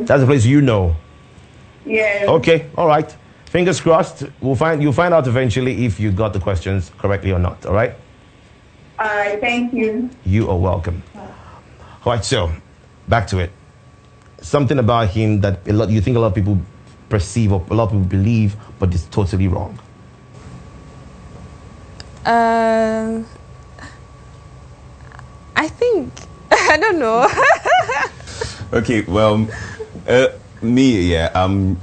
That's a place you know. Yeah. Okay, all right. Fingers crossed. You'll find out eventually if you got the questions correctly or not. All right. All right. Thank you. You are welcome. All right. So, back to it. Something about him that you think a lot of people perceive or a lot of people believe, but it's totally wrong. I think I don't know. Okay, well, me, yeah, I'm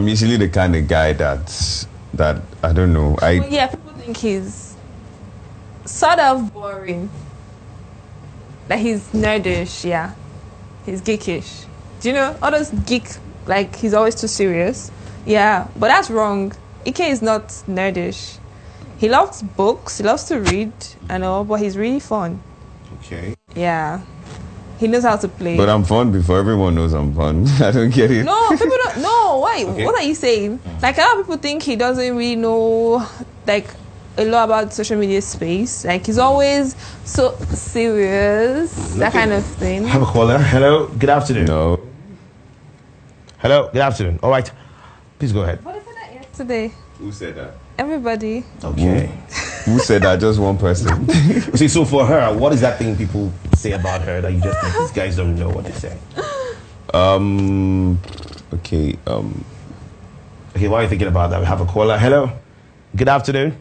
usually the kind of guy that I don't know. Yeah, people think he's sort of boring. Like he's nerdish, yeah. He's geekish. Do you know all those geek? Like he's always too serious. Yeah, but that's wrong. Ike is not nerdish. He loves books. He loves to read and all, but he's really fun. Okay. Yeah. He knows how to play. But I'm fun before everyone knows I'm fun. I don't get it. No, people don't. No, why? Okay. What are you saying? Like a lot of people think he doesn't really know, like a lot about social media space. Like he's always so serious, that kind of thing. Have a caller. Hello. Good afternoon. No. Hello. Good afternoon. All right. Please go ahead. What is that yesterday? Who said that? Everybody. Okay. Who said that? Just one person. See, so for her, what is that thing people say about her that you just think these guys don't know what they say? Okay. Okay, while you're thinking about that, we have a caller. Hello. Good afternoon.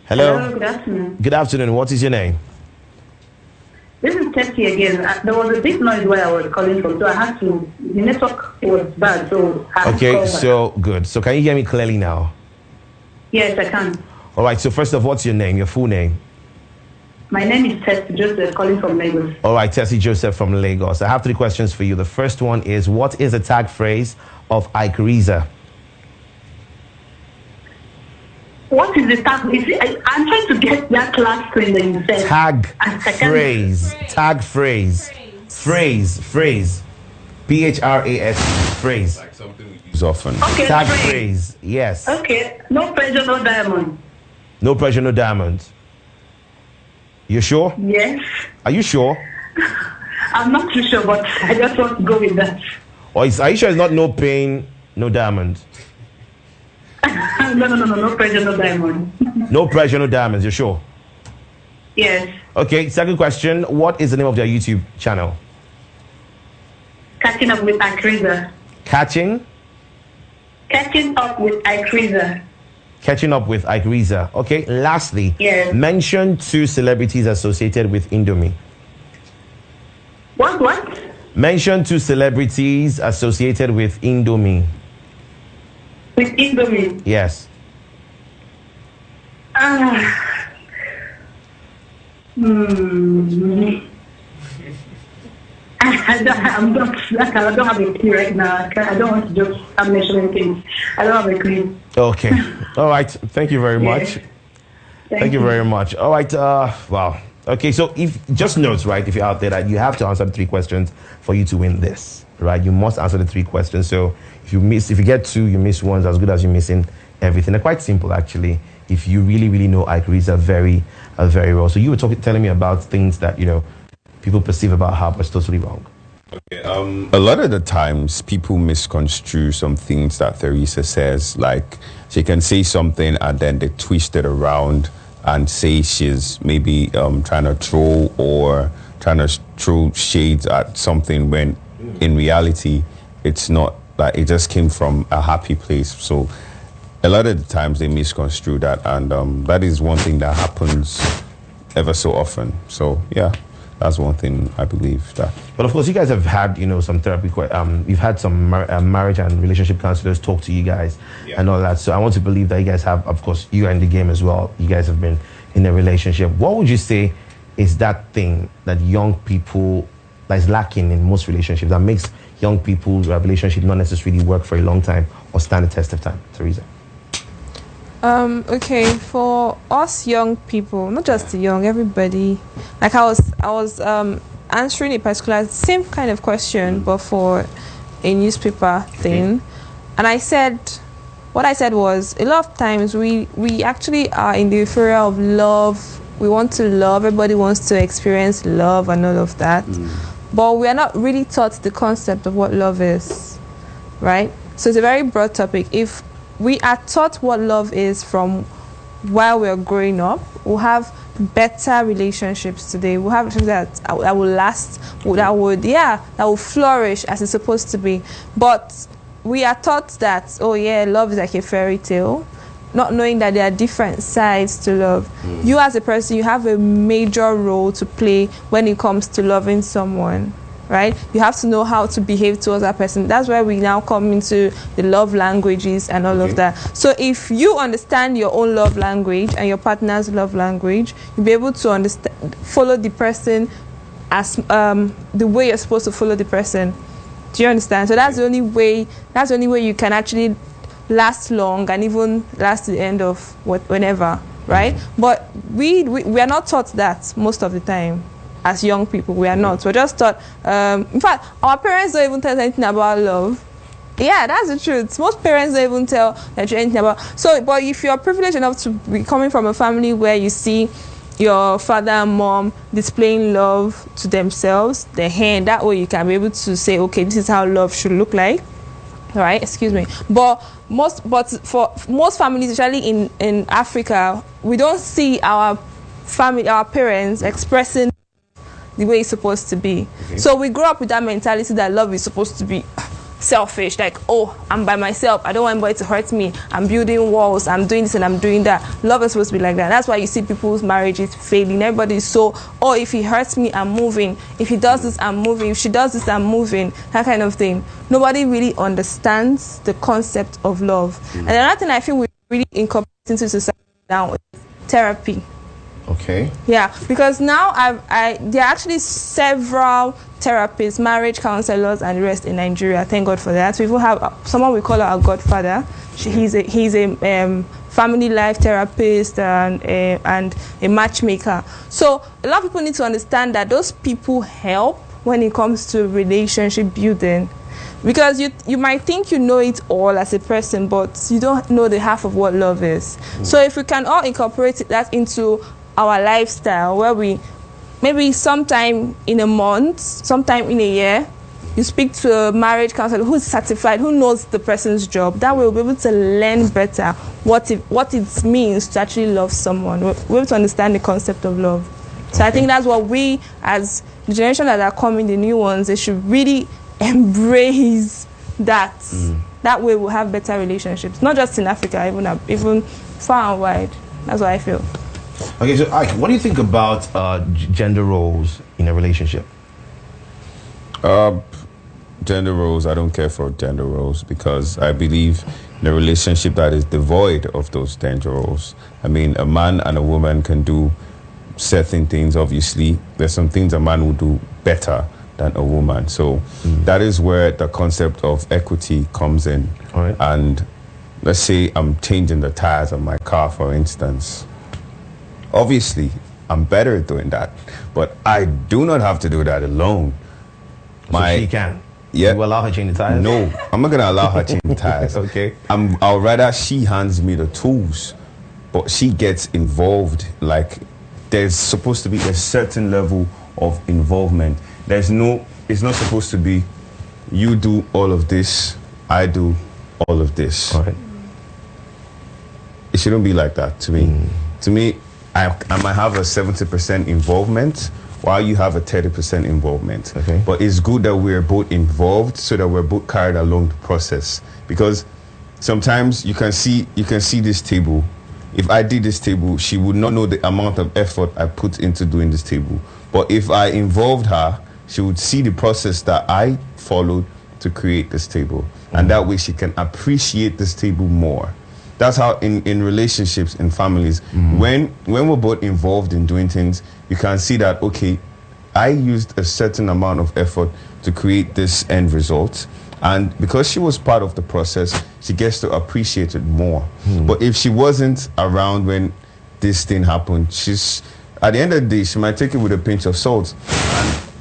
Hello. Hello. Good afternoon. Good afternoon. What is your name? This is Tessie again. There was a big noise where I was calling from, so I had to. The network was bad, so I had to Okay, call back. so good. So can you hear me clearly now? Yes, I can. All right, so first off, what's your name, your full name? My name is Tessie Joseph, calling from Lagos. All right, Tessie Joseph from Lagos. I have 3 questions for you. The first one is, what is the tag phrase of Iykeresa? What is the tag? I'm trying to get that last thing that you said. Tag phrase. Tag phrase. Phrase. P-H-R-A-S, phrase. Like something we use often. Okay, Tag phrase, yes. Okay, no pressure, no diamond. No pressure, no diamond. You sure? Yes. Are you sure? I'm not too sure, but I just want to go with that. Or are you sure it's not no pain, no diamond? No pressure, no diamond. No pressure, no diamonds, you're sure? Yes. Okay, second question. What is the name of their YouTube channel? Catching up with Iykeresa. Catching Up with Iykeresa. Catching up with Iykeresa. Okay, lastly, Yes. mention 2 celebrities associated with Indomie. What? Mention 2 celebrities associated with Indomie. With Indomie. Yes. I don't have a clue right now. I don't want to just start mentioning things. I don't have a clue. Okay. All right. Thank you very much. Thank you very much. All right. Wow. Okay. So if just notes, right? If you're out there, that you have to answer the 3 questions for you to win this, right? You must answer the 3 questions. So if you get 2, you miss 1's as good as you're missing everything. They're quite simple, actually. If you really know Iykeresa very well. So you were telling me about things that people perceive about her, but it's totally wrong. Okay. A lot of the times, people misconstrue some things that Theresa says. Like, she can say something and then they twist it around and say she's maybe trying to troll or trying to throw shades at something when in reality, it's not. Like, it just came from a happy place. So a lot of the times they misconstrue that, and that is one thing that happens ever so often. So yeah. That's one thing I believe that. But of course, you guys have had, some therapy. You've had some marriage and relationship counselors talk to you guys and all that. So I want to believe that you guys have, of course, you are in the game as well. You guys have been in a relationship. What would you say is that thing that young people, that is lacking in most relationships, that makes young people's relationship not necessarily work for a long time or stand the test of time, Theresa? Okay, for us young people, not just the young, everybody. Like I was answering a particular same kind of question, but for a newspaper thing, and what I said was a lot of times we actually are in the euphoria of love. We want to love. Everybody wants to experience love and all of that. but we are not really taught the concept of what love is, right? So it's a very broad topic. If we are taught what love is from while we're growing up, we'll have better relationships today. We'll have relationships that will last, that will flourish as it's supposed to be. But we are taught that, oh yeah, love is like a fairy tale, not knowing that there are different sides to love. You as a person, you have a major role to play when it comes to loving someone, right? You have to know how to behave towards that person. That's where we now come into the love languages and all of that. So if you understand your own love language and your partner's love language, you'll be able to follow the person as the way you're supposed to follow the person. Do you understand? So that's the only way you can actually last long and even last to the end of whenever, right? But we are not taught that most of the time. As young people, we are not. We're just taught, in fact, our parents don't even tell us anything about love. Yeah, that's the truth. Most parents don't even tell that you're anything about. So, but if you're privileged enough to be coming from a family where you see your father and mom displaying love to themselves, that way you can be able to say, okay, this is how love should look like. All right, excuse me. But for most families, especially in Africa, we don't see our parents expressing the way it's supposed to be. So we grow up with that mentality that love is supposed to be selfish, like, oh, I'm by myself, I don't want anybody to hurt me, I'm building walls, I'm doing this and I'm doing that. Love is supposed to be like that. That's why you see people's marriages failing. Everybody is so, oh, if he hurts me, I'm moving, if he does this, I'm moving, if she does this, I'm moving, that kind of thing. Nobody really understands the concept of love. And another thing I feel we really incorporate into society now is therapy. Okay. Yeah, because now there are actually several therapists, marriage counselors, and the rest in Nigeria. Thank God for that. We even have someone we call our godfather. He's a family life therapist and a matchmaker. So a lot of people need to understand that those people help when it comes to relationship building. Because you might think you know it all as a person, but you don't know the half of what love is. So if we can all incorporate that into our lifestyle, where we maybe sometime in a month, sometime in a year, you speak to a marriage counselor who's certified, who knows the person's job. That way we'll be able to learn better what it means to actually love someone. We'll be able to understand the concept of love. So I think that's what we, as the generation that are coming, the new ones, they should really embrace that. That way we'll have better relationships, not just in Africa, even far and wide. That's what I feel. Okay, so Ike, what do you think about gender roles in a relationship? Gender roles, I don't care for gender roles because I believe in a relationship that is devoid of those gender roles. I mean, a man and a woman can do certain things, obviously. There's some things a man will do better than a woman. So that is where the concept of equity comes in. All right. And let's say I'm changing the tires of my car, for instance. Obviously, I'm better at doing that, but I do not have to do that alone. So she can? Yeah. You allow her to change the tires? No, I'm not going to allow her to change the tires. Okay. I'll rather she hands me the tools, but she gets involved. Like, there's supposed to be a certain level of involvement. It's not supposed to be, you do all of this, I do all of this. All right. It shouldn't be like that to me. To me, I might have a 70% involvement while you have a 30% involvement. Okay. But it's good that we're both involved so that we're both carried along the process. Because sometimes you can see this table. If I did this table, she would not know the amount of effort I put into doing this table. But if I involved her, she would see the process that I followed to create this table. And that way she can appreciate this table more. That's how in relationships, in families, when we're both involved in doing things, you can see that, okay, I used a certain amount of effort to create this end result. And because she was part of the process, she gets to appreciate it more. But if she wasn't around when this thing happened, at the end of the day, she might take it with a pinch of salt.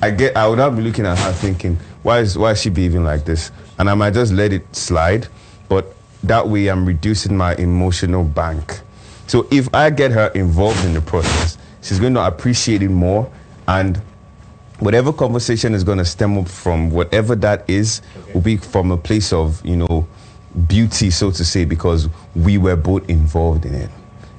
And I would not be looking at her thinking, why is she behaving like this? And I might just let it slide. But that way I'm reducing my emotional bank. So if I get her involved in the process, she's going to appreciate it more. And whatever conversation is going to stem up from, whatever that is, will be from a place of, beauty, so to say, because we were both involved in it.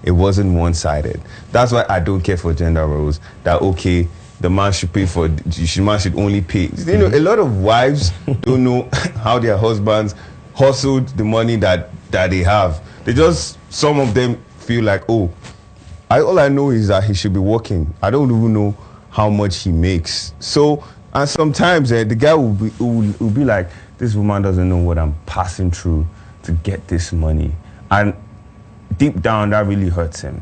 It wasn't one-sided. That's why I don't care for gender roles. That, okay, the man should pay for, man should only pay. A lot of wives don't know how their husbands hustled the money that they have. Some of them feel like, all I know is that he should be working. I don't even know how much he makes. So, and sometimes the guy will be like, this woman doesn't know what I'm passing through to get this money. And deep down, that really hurts him.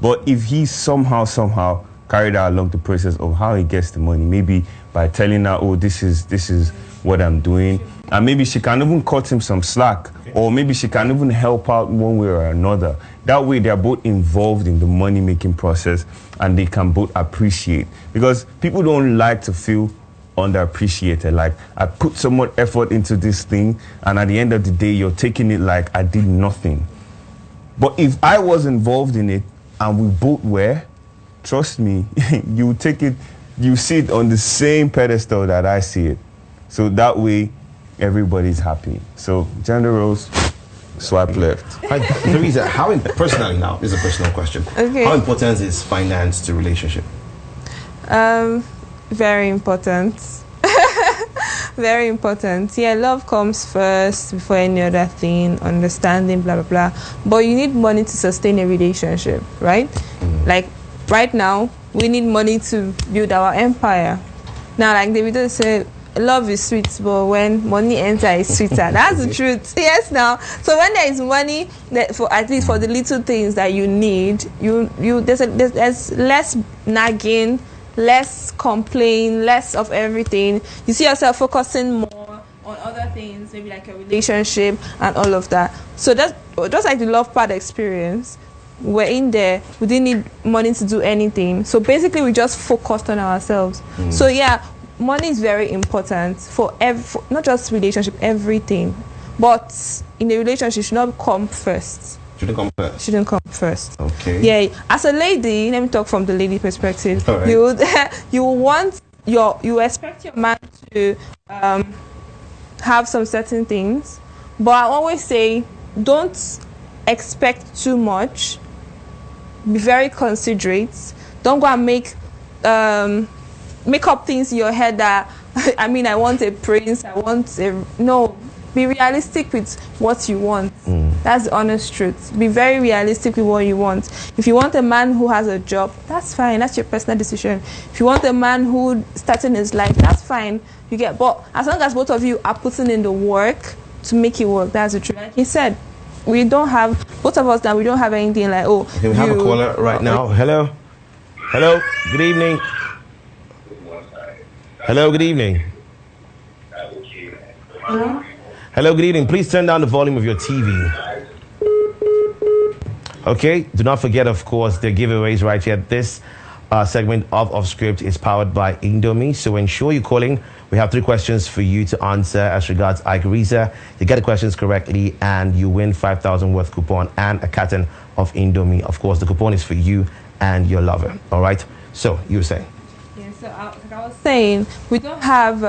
But if he somehow carried out along the process of how he gets the money, maybe by telling her, this is what I'm doing, and maybe she can even cut him some slack, or maybe she can even help out one way or another. That way, they're both involved in the money-making process, and they can both appreciate. Because people don't like to feel underappreciated. Like, I put so much effort into this thing, and at the end of the day, you're taking it like I did nothing. But if I was involved in it, and we both were, trust me, you see it on the same pedestal that I see it. So that way, everybody's happy. So gender roles, swipe left. Teresa, personally now, this is a personal question. Okay. How important is finance to relationship? Very important. Very important. Yeah, love comes first before any other thing, understanding, blah, blah, blah. But you need money to sustain a relationship, right? Like, right now, we need money to build our empire. Now, like Davido said, love is sweet, but when money enters, it's sweeter. That's the truth. Yes, now. So when there is money, at least for the little things that you need, there's less nagging, less complain, less of everything. You see yourself focusing more on other things, maybe like a relationship and all of that. So that's just like the love part experience. We're in there, we didn't need money to do anything. So basically, we just focused on ourselves. So yeah, money is very important for not just relationship, everything. But in a relationship, it should not come first. Shouldn't come first. Shouldn't come first. Okay. Yeah, as a lady, let me talk from the lady perspective. All right. You expect your man to have some certain things, but I always say don't expect too much. Be very considerate. Don't go and make up things in your head that I want a prince. No. Be realistic with what you want. That's the honest truth. Be very realistic with what you want. If you want a man who has a job, that's fine. That's your personal decision. If you want a man who starting his life, that's fine. But as long as both of you are putting in the work to make it work, that's the truth. Like he said, both of us now, we don't have anything like, Okay, we have a caller right now. Hello? Hello? Good evening. Hello, good evening. Hello? Hello, good evening. Please turn down the volume of your TV. Okay, do not forget, of course, the giveaways right here. This segment of Off Script is powered by Indomie. So ensure you're calling. We have 3 questions for you to answer as regards Iykeresa. You get the questions correctly and you win 5,000 worth coupon and a carton of Indomie. Of course, the coupon is for you and your lover. All right? So, you were saying? Yeah, so I was saying, we don't have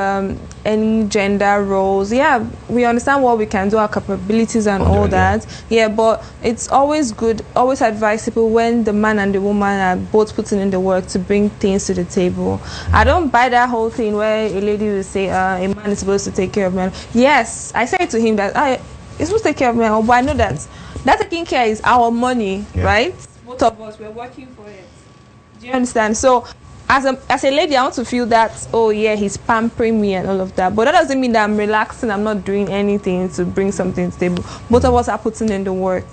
any gender roles. Yeah, we understand what we can do, our capabilities and all that. Yeah, but it's always good, always advisable when the man and the woman are both putting in the work to bring things to the table. I don't buy that whole thing where a lady will say, a man is supposed to take care of men. Yes, I say to him that he's supposed to take care of men, but I know that taking care is our money, right? Both of us, we're working for it. Do you understand? So, as a lady, I want to feel that, he's pampering me and all of that. But that doesn't mean that I'm relaxing, I'm not doing anything to bring something to the table. Both of us are putting in the work.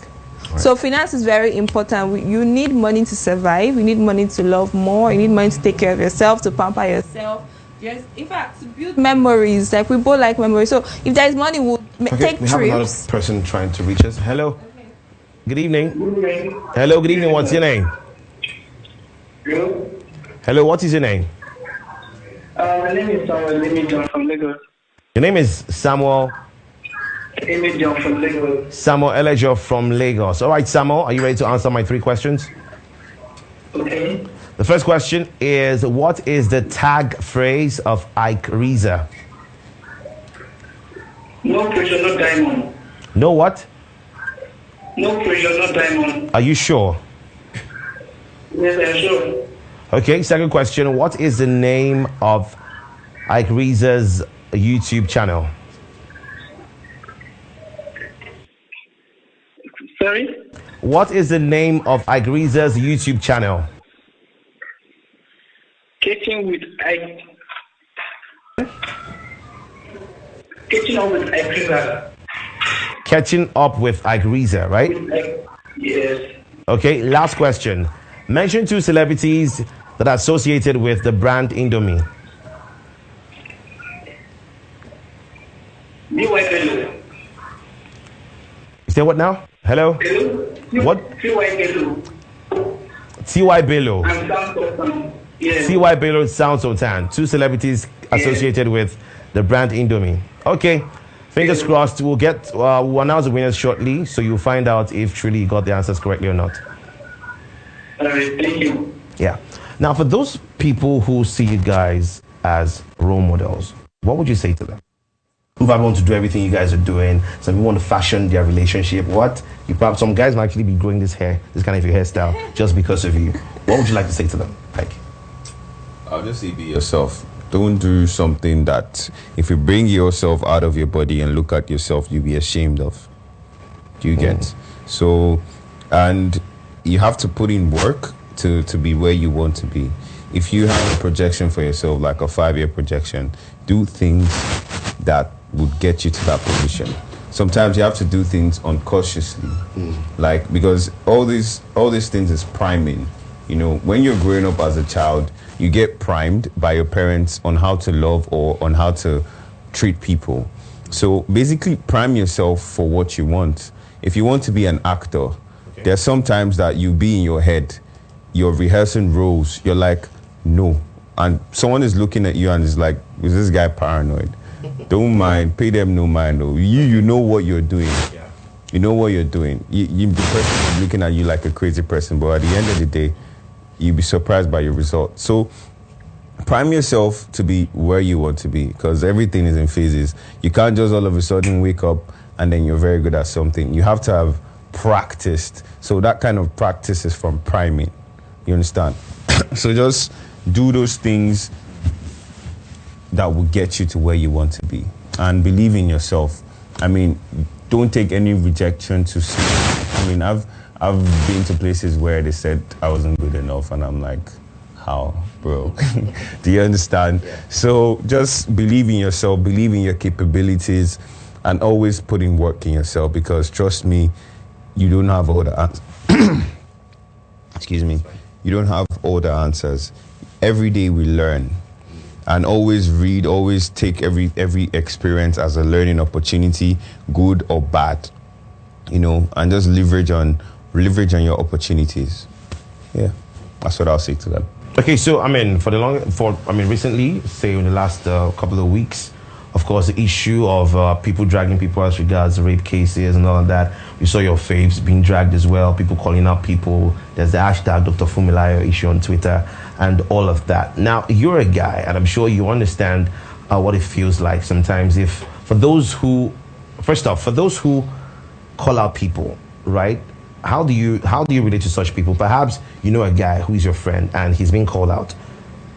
Right. So finance is very important. You need money to survive. You need money to love more. You need money to take care of yourself, to pamper yourself. Yes, in fact, to build memories. Like, we both like memories. So if there is money, we'll take trips. We have another person trying to reach us. Hello. Okay. Good evening. Hello, good evening. What's your name? Hello, what is your name? My name is Samuel Emijon from Lagos. Your name is Samuel? Emijon from Lagos. Samuel Elijah from Lagos. All right, Samuel, are you ready to answer my 3 questions? Okay. The first question is, what is the tag phrase of Iykeresa? No pressure, no diamond. No what? No pressure, no diamond. Are you sure? Yes, I'm sure. Okay, second question. What is the name of Iykeresa's YouTube channel? Sorry? What is the name of Iykeresa's YouTube channel? Catching with I. Catching up with Iykeresa. Catching up with Iykeresa, right? Yes. Okay, last question. Mention 2 celebrities that are associated with the brand Indomie. DY Bello. You say what now? Hello? Hello? What? DY Bello. T.Y. Bello. And Sam Sultan. Yes. T.Y. Bello, Sound Sultan. 2 celebrities associated with the brand Indomie. Okay. Fingers crossed. We'll announce the winners shortly, so you'll find out if truly you got the answers correctly or not. All right, thank you. Yeah. Now, for those people who see you guys as role models, what would you say to them? Who want to do everything you guys are doing? Some people want to fashion their relationship. Some guys might actually be growing this kind of your hairstyle just because of you. What would you like to say to them? I'll just say be yourself. Don't do something that if you bring yourself out of your body and look at yourself, you'll be ashamed of. Do you get? So, and you have to put in work to be where you want to be. If you have a projection for yourself, like a 5-year projection, do things that would get you to that position. Sometimes you have to do things uncautiously, like, because all these things is priming. You know, when you're growing up as a child, you get primed by your parents on how to love or on how to treat people. So basically prime yourself for what you want. If you want to be an actor, there's sometimes that you be in your head, you're rehearsing roles, you're like, no. And someone is looking at you and is like, is this guy paranoid? Don't mind, pay them no mind. Though. You know what you're doing. Yeah. You know what you're doing. The person is looking at you like a crazy person, but at the end of the day, you'll be surprised by your result. So prime yourself to be where you want to be, because everything is in phases. You can't just all of a sudden wake up and then you're very good at something. You have to have practiced. So that kind of practice is from priming. You understand? So just do those things that will get you to where you want to be. And believe in yourself. I mean, don't take any rejection to see. I mean, I've been to places where they said I wasn't good enough, and I'm like, how, bro? Do you understand? Yeah. So just believe in yourself, believe in your capabilities, and always put in work in yourself, because trust me, you don't have all the answers. Excuse me. You don't have all the answers. Every day we learn, and always read, always take every experience as a learning opportunity, good or bad, you know, and just leverage on your opportunities. Yeah, that's what I'll say to them. Okay, so I mean, recently, say in the last couple of weeks, of course, the issue of people dragging people as regards rape cases and all of that. We saw your faves being dragged as well, people calling out people. There's the hashtag Dr. Fumilayo issue on Twitter and all of that. Now, you're a guy, and I'm sure you understand what it feels like sometimes for those who call out people, right? How do you relate to such people? Perhaps you know a guy who is your friend and he's being called out,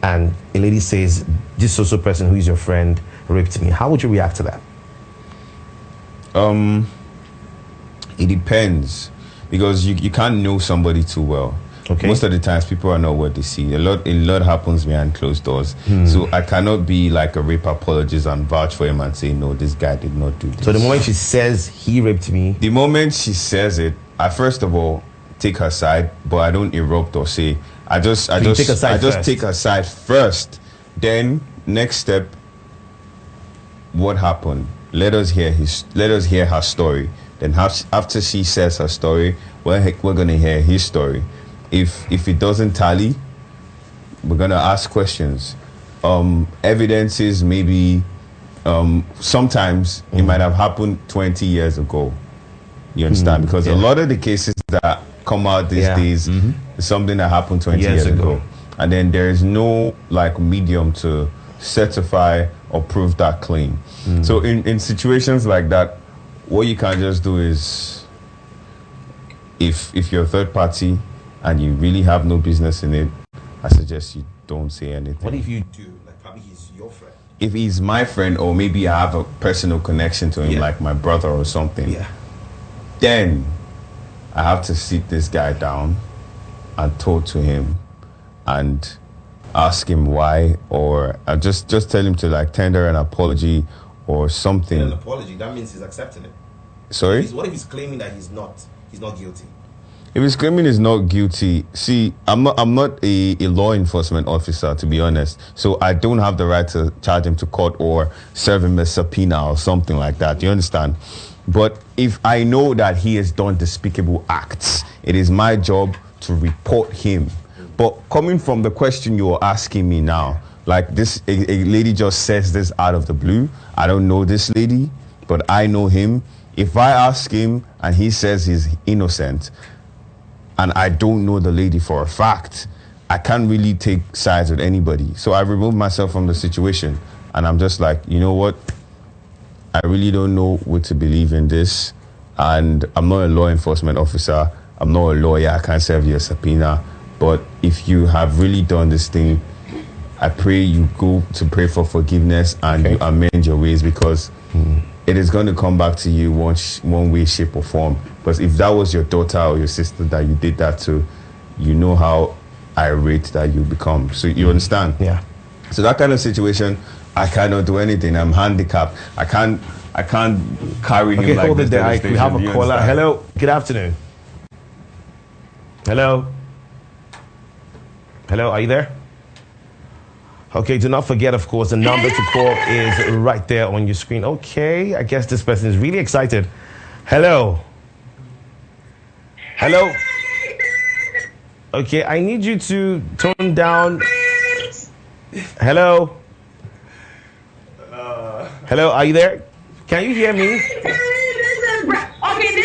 and a lady says, this social person who is your friend raped me. How would you react to that? It depends, because you can't know somebody too well. Okay. Most of the times people are not what they see. A lot happens behind closed doors. So I cannot be like a rape apologist and vouch for him and say, no, this guy did not do this. So the moment she says he raped me, the moment she says it, I first of all take her side, but I don't erupt or say. I just take her side first. Then next step, what happened? Let us hear her story. Then after she says her story, we're gonna hear his story. If it doesn't tally, we're gonna ask questions. Evidences maybe sometimes it might have happened 20 years ago. You understand? Because a lot of the cases that come out these days, It's something that happened 20 years ago. And then there is no like medium to certify or prove that claim. So in situations like that, what you can just do is, if you're a third party and you really have no business in it, I suggest you don't say anything. What if you do? Like probably he's your friend. If he's my friend, or maybe I have a personal connection to him, like my brother or something, then I have to sit this guy down and talk to him and ask him why, or I just tell him to like tender an apology or something. An apology, that means he's accepting it. Sorry? What if he's claiming that he's not guilty? If he's claiming he's not guilty, see, I'm not a law enforcement officer, to be honest. So I don't have the right to charge him to court or serve him a subpoena or something like that. You understand? But if I know that he has done despicable acts, it is my job to report him. But coming from the question you are asking me now, like this, a lady just says this out of the blue. I don't know this lady, but I know him. If I ask him and he says he's innocent, and I don't know the lady for a fact, I can't really take sides with anybody. So I remove myself from the situation, and I'm just like, you know what? I really don't know what to believe in this, and I'm not a law enforcement officer. I'm not a lawyer. I can't serve you a subpoena. But if you have really done this thing, I pray you go to pray for forgiveness and you amend your ways, because it is going to come back to you one way, shape, or form. Because if that was your daughter or your sister that you did that to, you know how irate that you become. So you understand? Yeah. So that kind of situation, I cannot do anything. I'm handicapped. I can't carry him like hold this. it there. We have a caller. Hello. Good afternoon. Hello. Hello. Are you there? Okay, do not forget, of course, the number to call is right there on your screen. Okay, I guess this person is really excited. Hello. Hello. Okay, I need you to tone down. Hello. Hello, are you there? Can you hear me? This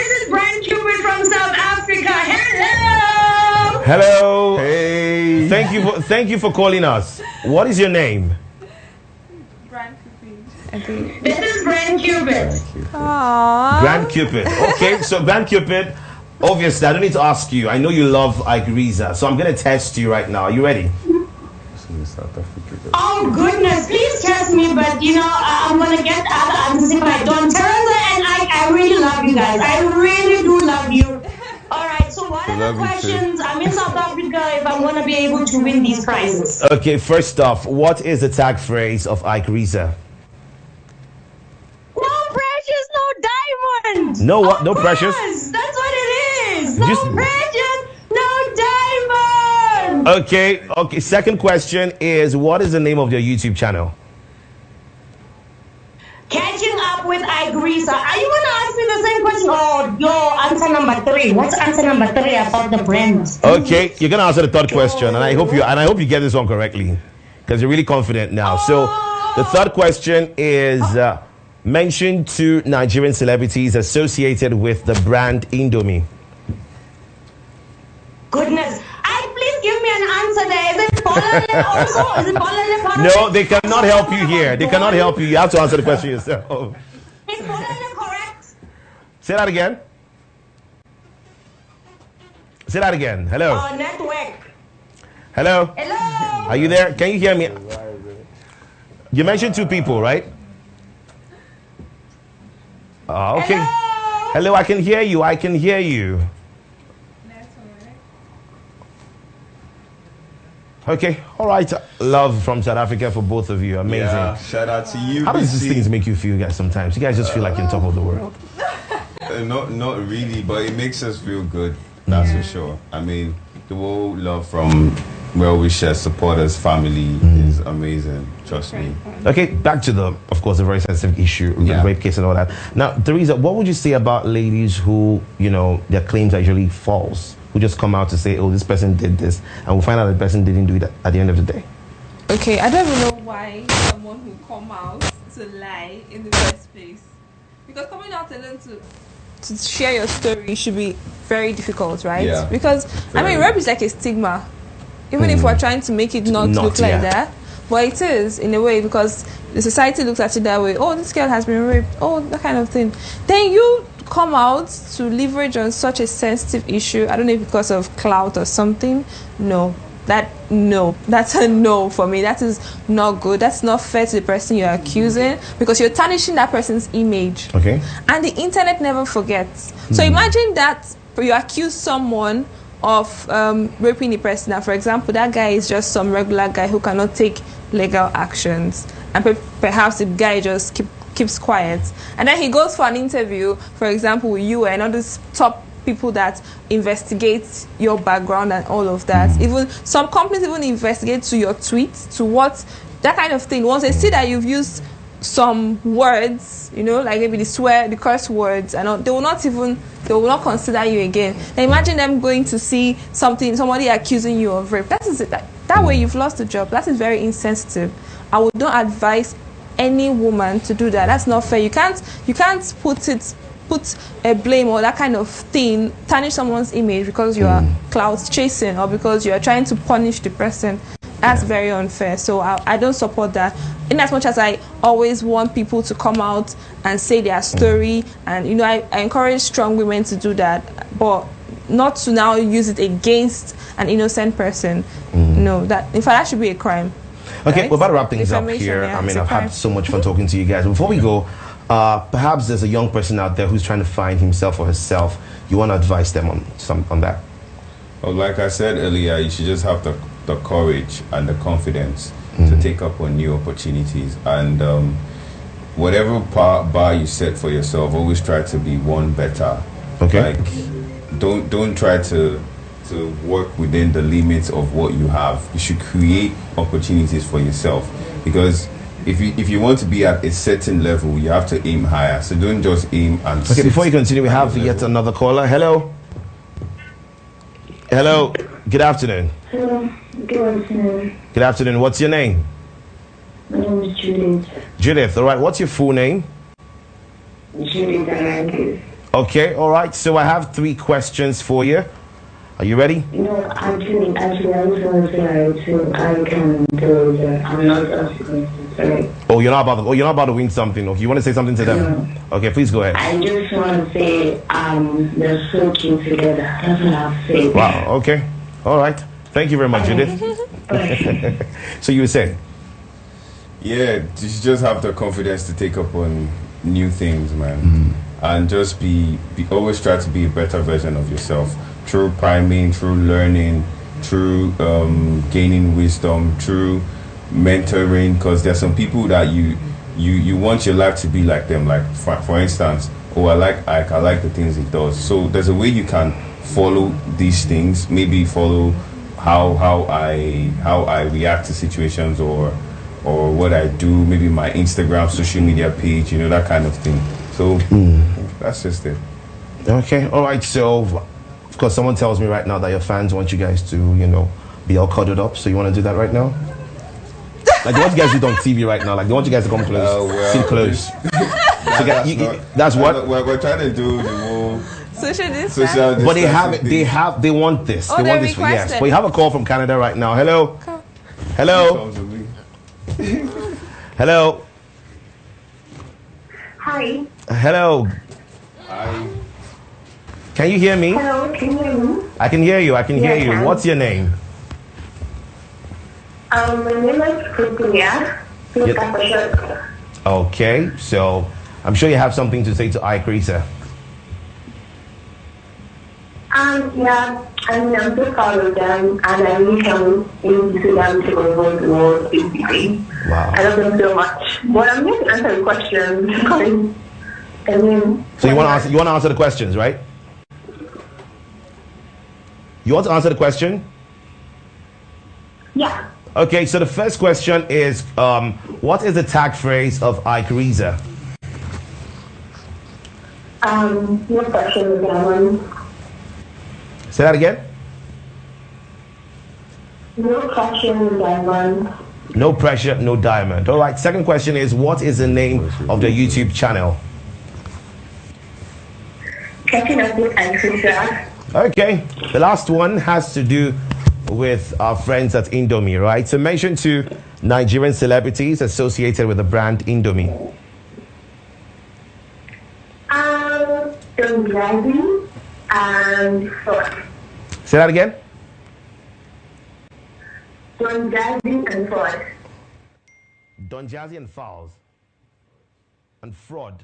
is Brand Cupid from South Africa. Hello. Hello. Hey. Thank you for calling us. What is your name? Brand Cupid. This is Brand Cupid. Aww. Grand Cupid. Okay, so Grand Cupid, obviously, I don't need to ask you. I know you love Iykeresa, so I'm going to test you right now. Are you ready? Oh goodness, please test me, but I'm gonna get other answers if I don't. Teresa and I really love you guys. I really do love you. Alright, so what are the questions? I'm in South Africa if I'm gonna be able to win these prizes. Okay, first off, what is the tag phrase of Iykeresa? No precious, no diamonds. No what? No Of precious? course, that's what it is. No Just- precious, no diamonds. Okay. Second question is, what is the name of your YouTube channel? Catching up with Iykeresa. Are you gonna ask me the same question? Oh, answer number 3. What's answer number 3 about the brands? Okay, you're gonna answer the third question, and I hope you get this one correctly, because you're really confident now. So, the third question is, mention 2 Nigerian celebrities associated with the brand Indomie. Goodness. Please give me an answer there. Is it Bolale also? Is it Bolale part of No, it? they cannot help you here. They cannot help you. You have to answer the question yourself. Is Bolale correct? Say that again. Say that again. Hello. Network. Hello. Hello. Are you there? Can you hear me? You mentioned 2 people, right? Okay. Hello, I can hear you. I can hear you. Okay, all right. Love from South Africa for both of you. Amazing. Yeah, shout out to you. How does these things make you feel, guys, sometimes? You guys just feel like you're on top of the world. Not really, but it makes us feel good. That's for sure. I mean, the whole love from well-wishers, supporters, family is amazing. Trust me. Okay, back to of course, the very sensitive issue, the rape case and all that. Now, Teresa, what would you say about ladies who, their claims are usually false, who just come out to say, oh, this person did this, and we find out the person didn't do it at the end of the day? Okay, I don't even know why someone would come out to lie in the first place. Because coming out alone to to share your story should be very difficult, right? Yeah. Because rape is like a stigma, even if we're trying to make it not look like that. But it is in a way, because the society looks at it that way. Oh, this girl has been raped. Oh, that kind of thing. Then you come out to leverage on such a sensitive issue. I don't know if because of clout or something. That's a no for me. That is not good. That's not fair to the person you're accusing, because you're tarnishing that person's image. Okay. And the internet never forgets. So imagine that you accuse someone of raping the person. Now, for example, that guy is just some regular guy who cannot take legal actions, and perhaps the guy just keeps quiet, and then he goes for an interview, for example, with you and all these top people that investigate your background and all of that. Even some companies even investigate to your tweets, to what, that kind of thing. Once they see that you've used some words, like maybe the curse words, and they will not consider you again. Now imagine them going to see somebody accusing you of rape. That is it. That way you've lost the job. That is very insensitive. I would not advise any woman to do that. That's not fair. You can't put a blame or that kind of thing, tarnish someone's image because you are clout chasing or because you are trying to punish the person. That's very unfair. So I don't support that. In as much as I always want people to come out and say their story, and I encourage strong women to do that, but not to now use it against an innocent person. No, that in fact that should be a crime. Okay, right? we're about to wrap things up here. Yeah, I've had so much fun talking to you guys. Before we go, perhaps there's a young person out there who's trying to find himself or herself. You want to advise them on that? Well, like I said earlier, you should just have the courage and the confidence to take up on new opportunities. And whatever bar you set for yourself, always try to be one better. Okay. Like, don't try to work within the limits of what you have. You should create opportunities for yourself, because if you want to be at a certain level, you have to aim higher. So don't just aim and okay, before you continue, we have yet another caller. Hello. Good afternoon. Hello. Good afternoon. Good afternoon. What's your name? My name is Judith. Judith. All right. What's your full name? Judith Arantes. Okay. All right. So I have 3 questions for you. Are you ready? No, actually, I just want to say so I can do that. I'm not asking. Sorry. Oh, you're not about to win something. Okay, you want to say something to them? No. Okay, please go ahead. I just want to say they're so cute together. That's what I'll say. Wow. Okay. All right. Thank you very much, Judith. So you were saying? Yeah, you should just have the confidence to take up on new things, man, and just be always try to be a better version of yourself. Through priming, through learning, through gaining wisdom, through mentoring, because there's some people that you want your life to be like them. Like for instance, I like Ike, I like the things he does. So there's a way you can follow these things. Maybe follow how I react to situations or what I do. Maybe my Instagram, social media page, that kind of thing. So that's just it. Okay. All right. So. Of course, someone tells me right now that your fans want you guys to, be all cuddled up. So you want to do that right now? Like, they want you guys to do it on TV right now. Like, they want you guys to come close, sit close. That's what we're trying to do. The whole social distance. But they have it. They want this. Oh, they want this. Yes. But you have a call from Canada right now. Hello. Hello. Hello. Hi. Hello. Hi. Can you hear me? Hello, can you hear me? I can hear you. I can hear you. What's your name? My name is Cynthia. Okay, so I'm sure you have something to say to Iykeresa. Yeah, I'm so proud of them, and I really can't wait to see them take over the world, basically. Wow. I love them so much. But I'm going to answer the questions. So you want to answer the questions, right? You want to answer the question? Yeah. Okay, so the first question is, what is the tag phrase of Iykeresa? No question, diamond. Say that again? No question, diamond. No pressure, no diamond. All right, second question is, what is the name of the YouTube channel? checking up with Iykeresa. Okay, the last one has to do with our friends at Indomie, right? So mention 2 Nigerian celebrities associated with the brand Indomie. Don Jazzy and Ford. Say that again? Don Jazzy and Ford. Don Jazzy and Fowles. And fraud.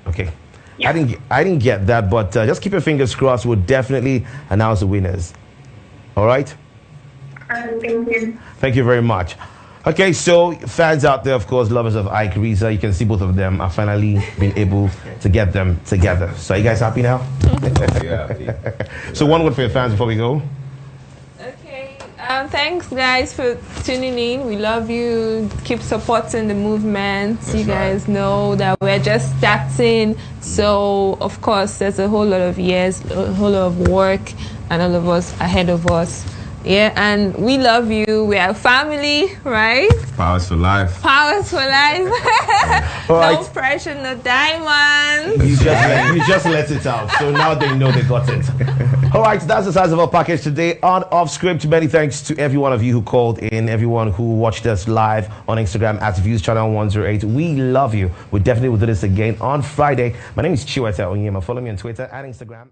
Okay. Yeah. I didn't get that, but just keep your fingers crossed. We'll definitely announce the winners. All right? Thank you. Thank you very much. Okay, so fans out there, of course, lovers of Iykeresa, you can see both of them are finally being able to get them together. So are you guys happy now? Yeah. So one word for your fans before we go. Okay. Thanks, guys, for tuning in. We love you. Keep supporting the movement. You guys know that we're just starting. So, of course, there's a whole lot of years, a whole lot of work, and all of us ahead of us. Yeah, and we love you. We are family, right? Powers for life. Powers for life. All No right. pressure, no diamonds. You just let it out. So now they know they got it. All right, that's the size of our package today on Off Script. Many thanks to every one of you who called in, everyone who watched us live on Instagram at Views Channel 108. We love you. We definitely will do this again on Friday. My name is Chiweta Onyema. Follow me on Twitter and Instagram.